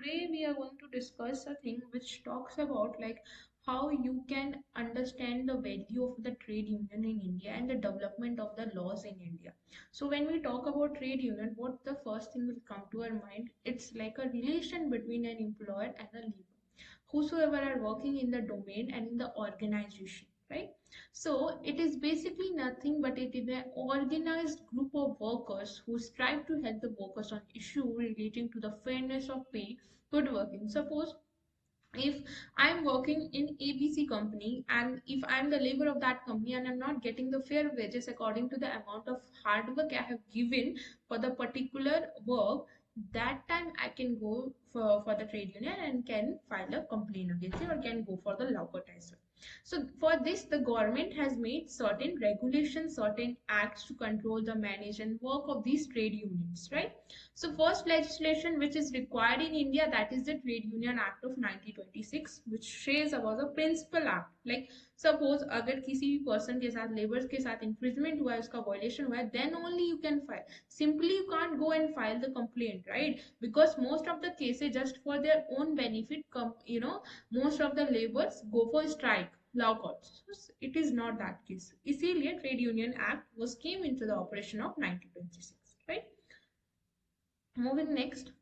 today we are going to discuss a thing which talks about like how you can understand the value of the trade union in India and the development of the laws in India. So when we talk about trade union, what the first thing will come to our mind? It's like a relation between an employer and a labor whosoever are working in the domain and in the organization, right? So it is basically nothing but it is an organized group of workers who strive to help the workers on issue relating to the fairness of pay, good working. Suppose if I'm working in ABC company and if I'm the labor of that company and I'm not getting the fair wages according to the amount of hard work I have given for the particular work, that time I can go for the trade union and can file a complaint against it or can go for the lockout as well. So for this, the government has made certain regulations, certain acts to control the manage and work of these trade unions, right? So first legislation which is required in India, that is the Trade Union Act of 1926, which says about the principal act. Like suppose अगर किसी भी person के साथ laborers के साथ infringement हुआ है, उसका violation हुआ है, then only you can file. Simply you can't go and file the complaint, right? Because most of the cases just for their own benefit, most of the laborers go for strike. Lockouts. So it is not that case. इसीलिए Trade Union Act was came into the operation of 1926, right? Moving next.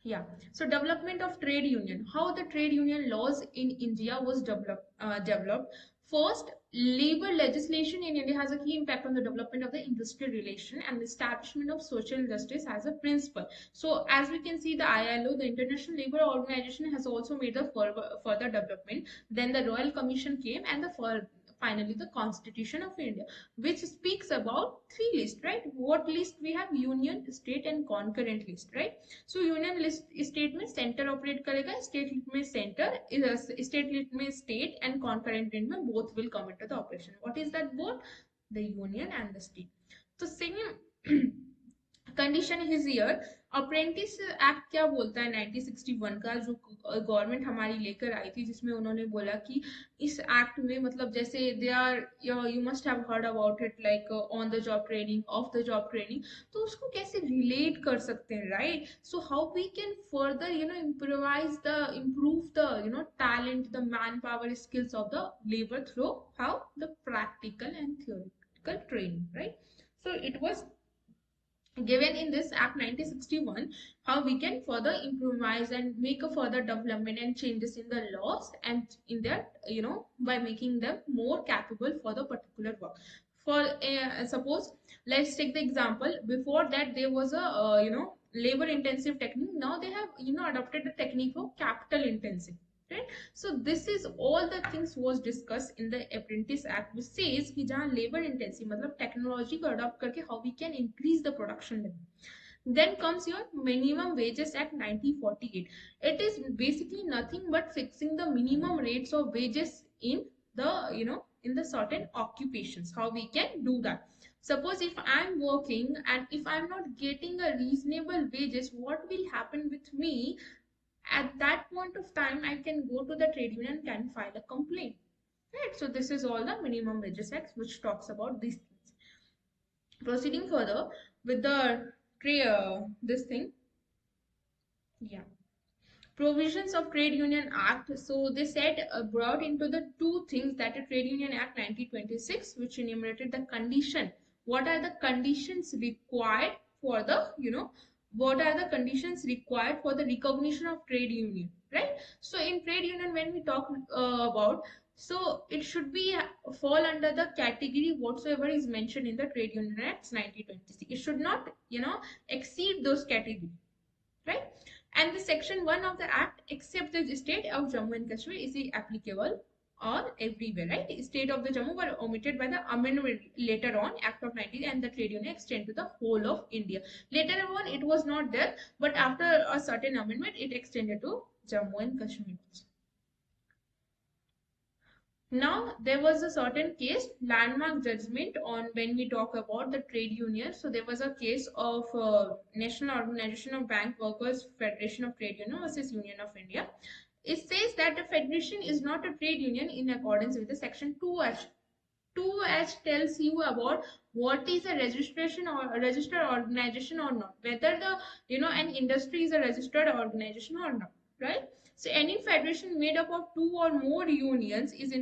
Yeah. So development of trade union. How the trade union laws in India was developed. First, labor legislation in India has a key impact on the development of the industrial relation and the establishment of social justice as a principle. So as we can see, the ILO, the International Labour Organization, has also made the further development. Then the Royal Commission came and finally the Constitution of India, which speaks about three lists, right? What list we have? Union, state and concurrent list, right? So union list state में centre operate करेगा, state list में centre, state list में state and concurrent list में both will come into the operation. What is that? Both the union and the state. तो same condition is here. Apprentice act क्या बोलता है 1961 का, जो गवर्नमेंट हमारी लेकर आई थी, जिसमें उन्होंने बोला कि इस एक्ट में मतलब जैसे they are, you must have heard about it like on the job training, off the job training, तो उसको कैसे रिलेट कर सकते हैं, right? So how we can further improve the talent, the manpower skills of the labor through how the practical and theoretical training, right? So it was given in this act 1961 how we can further improvise and make a further development and changes in the laws and in that by making them more capable for the particular work. For suppose let's take the example, before that there was a labor intensive technique. Now they have adopted the technique of capital intensive, right? So this is all the things was discussed in the apprentice act, which says कि जहाँ labor intensive मतलब technology को adopt करके how we can increase the production level. Then comes your minimum wages act 1948. It is basically nothing but fixing the minimum rates of wages in the in the certain occupations. How we can do that? Suppose if I'm working and if I'm not getting a reasonable wages, what will happen with me? At that point of time I can go to the trade union and can file a complaint, right? So this is all the minimum wages act which talks about these things. Proceeding further with the this thing, yeah, provisions of trade union act. So they said brought into the two things, that a trade union act 1926 which enumerated the condition, what are the conditions required for the what are the conditions required for the recognition of trade union, right? So in trade union when we talk about, so it should be fall under the category whatsoever is mentioned in the trade union acts 1926. It should not exceed those categories, right? And the section 1 of the act, except the state of Jammu and Kashmir, is applicable or everywhere, right? State of the Jammu were omitted by the amendment later on, Act of 19, and the trade union extend to the whole of India. Later on, it was not there, but after a certain amendment, it extended to Jammu and Kashmir also. Now there was a certain case, landmark judgment, on when we talk about the trade union. So there was a case of National Organization of Bank Workers Federation of Trade Union versus Union of India. It says that the federation is not a trade union in accordance with the section 2H 2H tells you about what is a registration or a registered organization or not, whether the an industry is a registered organization or not, right? So any federation made up of two or more unions is